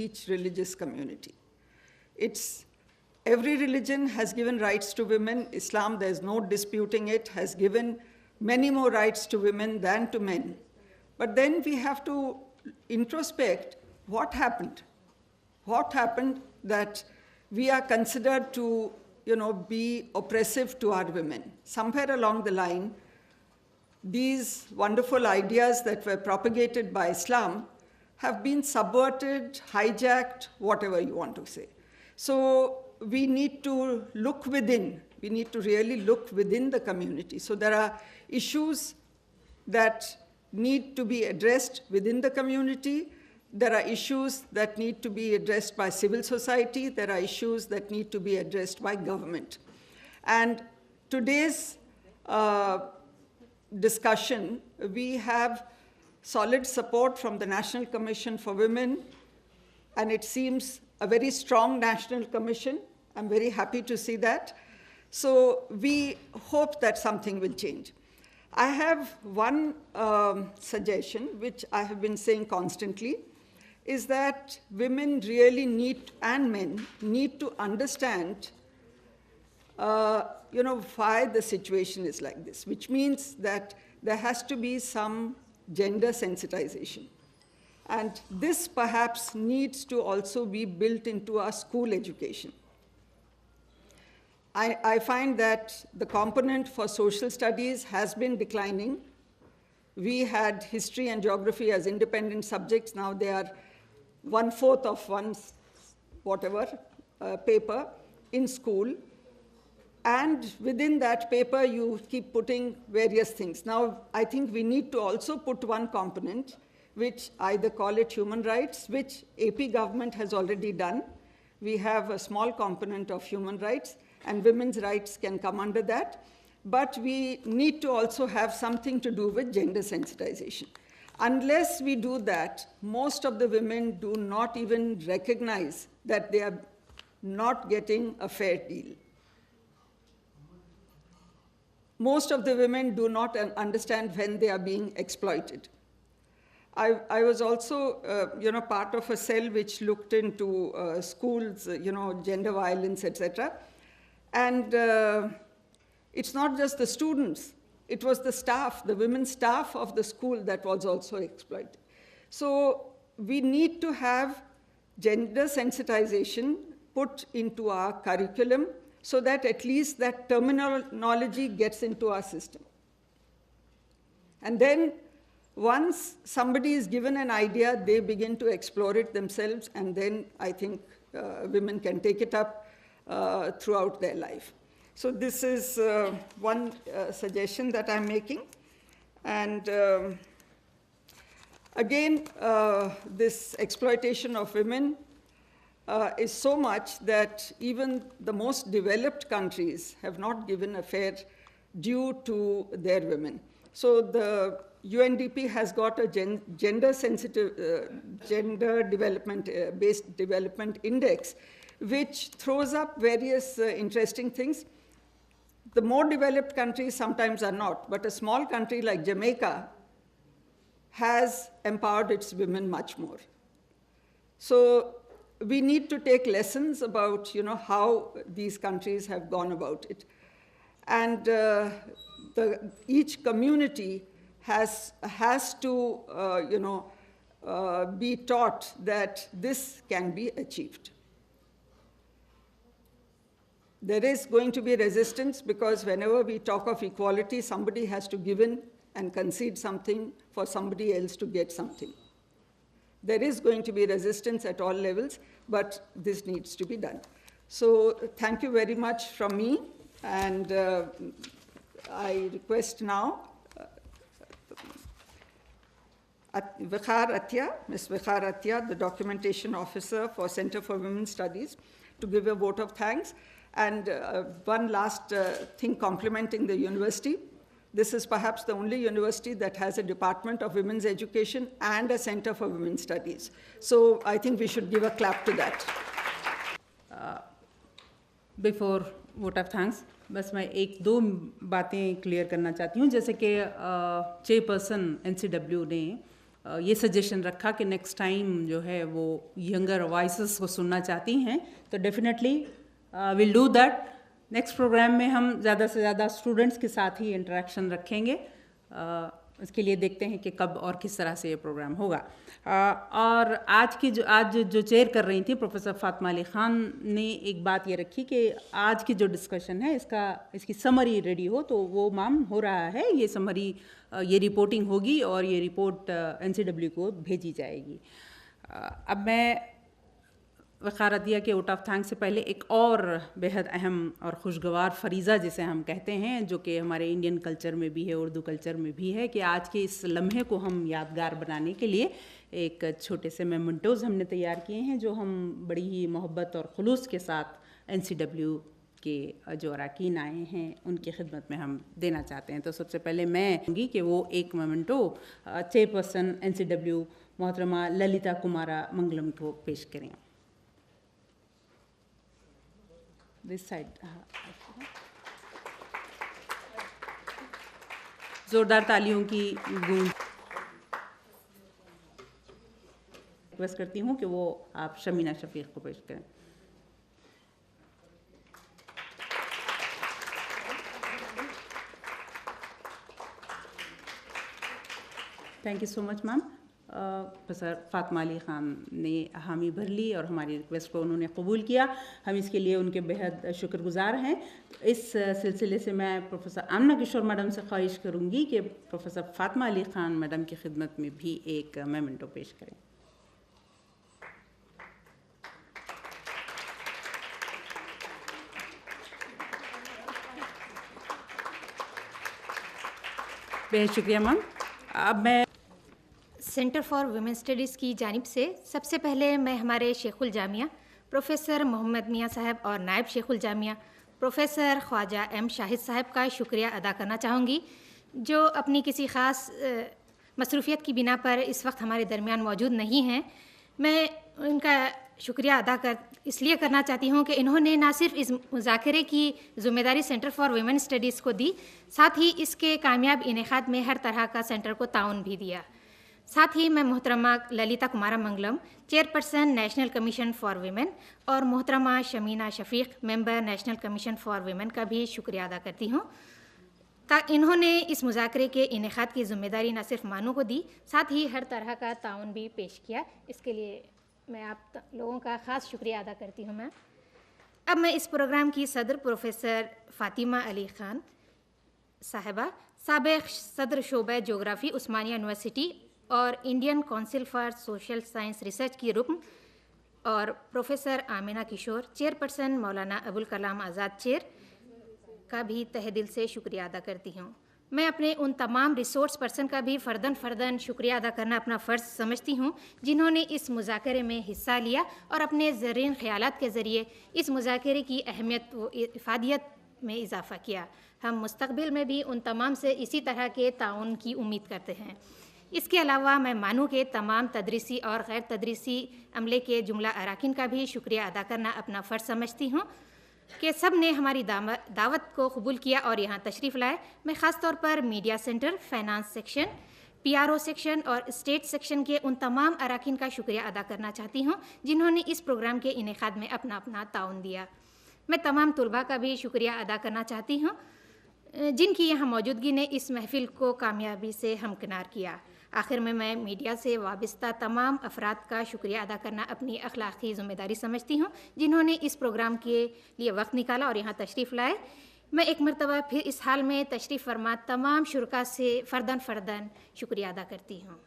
each religious community. Every religion has given rights to women. Islam, there's no disputing it, has given many more rights to women than to men. But then we have to introspect what happened. What happened that we are considered to, be oppressive to our women? Somewhere along the line, these wonderful ideas that were propagated by Islam have been subverted, hijacked, whatever you want to say. So we need to look within. We need to really look within the community. So there are issues that need to be addressed within the community. There are issues that need to be addressed by civil society. There are issues that need to be addressed by government. And today's discussion, we have solid support from the National Commission for Women, and it seems a very strong National Commission. I'm very happy to see that. So we hope that something will change. I have one suggestion, which I have been saying constantly, is that women really need, and men, need to understand why the situation is like this, which means that there has to be some gender sensitization. And this perhaps needs to also be built into our school education. I find that the component for social studies has been declining. We had history and geography as independent subjects. Now they are 1/4 of one's paper in school. And within that paper, you keep putting various things. Now, I think we need to also put one component, which either call it human rights, which AP government has already done. We have a small component of human rights, and women's rights can come under that. But we need to also have something to do with gender sensitization. Unless we do that, most of the women do not even recognize that they are not getting a fair deal. Most of the women do not understand when they are being exploited. I was also, part of a cell which looked into schools, gender violence, etc. And it's not just the students. It was the staff, the women staff of the school that was also exploited. So we need to have gender sensitization put into our curriculum so that at least that terminology gets into our system. And then once somebody is given an idea, they begin to explore it themselves, and then I think women can take it up throughout their life. So this is one suggestion that I'm making. And again, this exploitation of women is so much that even the most developed countries have not given a fair due to their women. So the UNDP has got a gender-sensitive, gender development-based development index, which throws up various interesting things. The more developed countries sometimes are not, but a small country like Jamaica has empowered its women much more. So we need to take lessons about, how these countries have gone about it. And each community has to, be taught that this can be achieved. There is going to be resistance because whenever we talk of equality, somebody has to give in and concede something for somebody else to get something. There is going to be resistance at all levels, but this needs to be done. So thank you very much from me, and I request now Ms. Vikhar Attia, the Documentation Officer for Center for Women's Studies, to give a vote of thanks. And one last thing complimenting the university. This is perhaps the only university that has a Department of Women's Education and a Center for Women's Studies. So I think we should give a clap to that. Before vote of thanks, बस मैं एक दो बातें clear करना चाहती हूँ. जैसे कि चेयरपर्सन NCW ने یہ سجیشن رکھا کہ نیکسٹ ٹائم جو ہے وہ ینگر وائسز کو سننا چاہتی ہیں تو definitely will do that. Next program میں ہم زیادہ سے زیادہ اسٹوڈنٹس کے ساتھ ہی انٹریکشن رکھیں گے. اس کے لیے دیکھتے ہیں کہ کب اور کس طرح سے یہ پروگرام ہوگا. اور آج جو چیئر کر رہی تھیں پروفیسر فاطمہ علی خان نے ایک بات یہ رکھی کہ آج کی جو ڈسکشن ہے اس کی سمری ریڈی ہو, تو وہ مام ہو رہا ہے. یہ سمری یہ رپورٹنگ ہوگی اور یہ رپورٹ NCW کو بھیجی جائے گی. اب میں وقارتیہ کے ووٹ آف تھینکس سے پہلے ایک اور بیحد اہم اور خوشگوار فریضہ جسے ہم کہتے ہیں, جو کہ ہمارے انڈین کلچر میں بھی ہے, اردو کلچر میں بھی ہے, کہ آج کے اس لمحے کو ہم یادگار بنانے کے لیے ایک چھوٹے سے میمنٹوز ہم نے تیار کیے ہیں, جو ہم بڑی ہی محبت اور خلوص کے ساتھ NCW کے جو اراکین آئے ہیں ان کی خدمت میں ہم دینا چاہتے ہیں. تو سب سے پہلے میں کہوں گی کہ وہ ایک میمنٹو چیئرپرسن NCW محترمہ للیتا کمارا منگلم کو پیش کریں. دس سائڈ زوردار تالیوں کی گونج. ریکویسٹ کرتی ہوں کہ وہ آپ شمینہ شفیق کو پیش کریں. Thank you so much ma'am. Professor Fatima Ali Khan نے حامی بھر لی اور ہماری ریکویسٹ کو انہوں نے قبول کیا. ہم اس کے لیے ان کے بہت شکر گزار ہیں. اس سلسلے سے میں پروفیسر آمنہ کشور میڈم سے خواہش کروں گی کہ پروفیسر فاطمہ علی خان میڈم کی خدمت میں بھی ایک میمنٹو پیش کریں. بہت شکریہ میم. اب میں سینٹر فار ویمن اسٹڈیز کی جانب سے سب سے پہلے میں ہمارے شیخ الجامعہ پروفیسر محمد میاں صاحب اور نائب شیخ الجامعہ پروفیسر خواجہ ایم شاہد صاحب کا شکریہ ادا کرنا چاہوں گی, جو اپنی کسی خاص مصروفیت کی بنا پر اس وقت ہمارے درمیان موجود نہیں ہیں. میں ان کا شکریہ اس لیے کرنا چاہتی ہوں کہ انہوں نے نہ صرف اس مذاکرے کی ذمہ داری سینٹر فار ویمن اسٹڈیز کو دی, ساتھ ہی اس کے کامیاب انعقاد میں ہر طرح کا سینٹر کو تعاون بھی دیا. ساتھ ہی میں محترمہ Lalitha Kumara Mangalam chairperson national commission for women اور محترمہ Shamina Shafiq member national commission for women کا بھی شکریہ ادا کرتی ہوں. انہوں نے اس مذاکرے کے انعقاد کی ذمہ داری نہ صرف مانو کو دی, ساتھ ہی ہر طرح کا تعاون بھی پیش کیا. اس کے لیے میں آپ لوگوں کا خاص شکریہ ادا کرتی ہوں. اب میں اس پروگرام کی صدر پروفیسر فاطمہ علی خان صاحبہ, سابق صدر شعبہ جغرافی عثمانیہ یونیورسٹی اور Indian council for social science research کی رکن, اور پروفیسر آمنہ کشور چیئرپرسن مولانا ابوالکلام آزاد چیئر کا بھی تہہ دل سے شکریہ ادا کرتی ہوں. میں اپنے ان تمام ریسورس پرسن کا بھی فرداً شکریہ ادا کرنا اپنا فرض سمجھتی ہوں, جنہوں نے اس مذاکرے میں حصہ لیا اور اپنے زرعین خیالات کے ذریعے اس مذاکرے کی اہمیت و افادیت میں اضافہ کیا. ہم مستقبل میں بھی ان تمام سے اسی طرح کے تعاون کی امید کرتے ہیں. اس کے علاوہ میں مانو کے تمام تدریسی اور غیر تدریسی عملے کے جملہ اراکین کا بھی شکریہ ادا کرنا اپنا فرض سمجھتی ہوں کہ سب نے ہماری دعوت کو قبول کیا اور یہاں تشریف لائے. میں خاص طور پر media centre, finance section, PRO section اور اسٹیٹ سیکشن کے ان تمام اراکین کا شکریہ ادا کرنا چاہتی ہوں جنہوں نے اس پروگرام کے انعقاد میں اپنا تعاون دیا. میں تمام طلباء کا بھی شکریہ ادا کرنا چاہتی ہوں جن کی یہاں موجودگی نے اس محفل کو کامیابی سے ہمکنار کیا. آخر میں میڈیا سے وابستہ تمام افراد کا شکریہ ادا کرنا اپنی اخلاقی ذمہ داری سمجھتی ہوں جنہوں نے اس پروگرام کے لیے وقت نکالا اور یہاں تشریف لائے. میں ایک مرتبہ پھر اس حال میں تشریف فرما تمام شرکاء سے فرداً شکریہ ادا کرتی ہوں.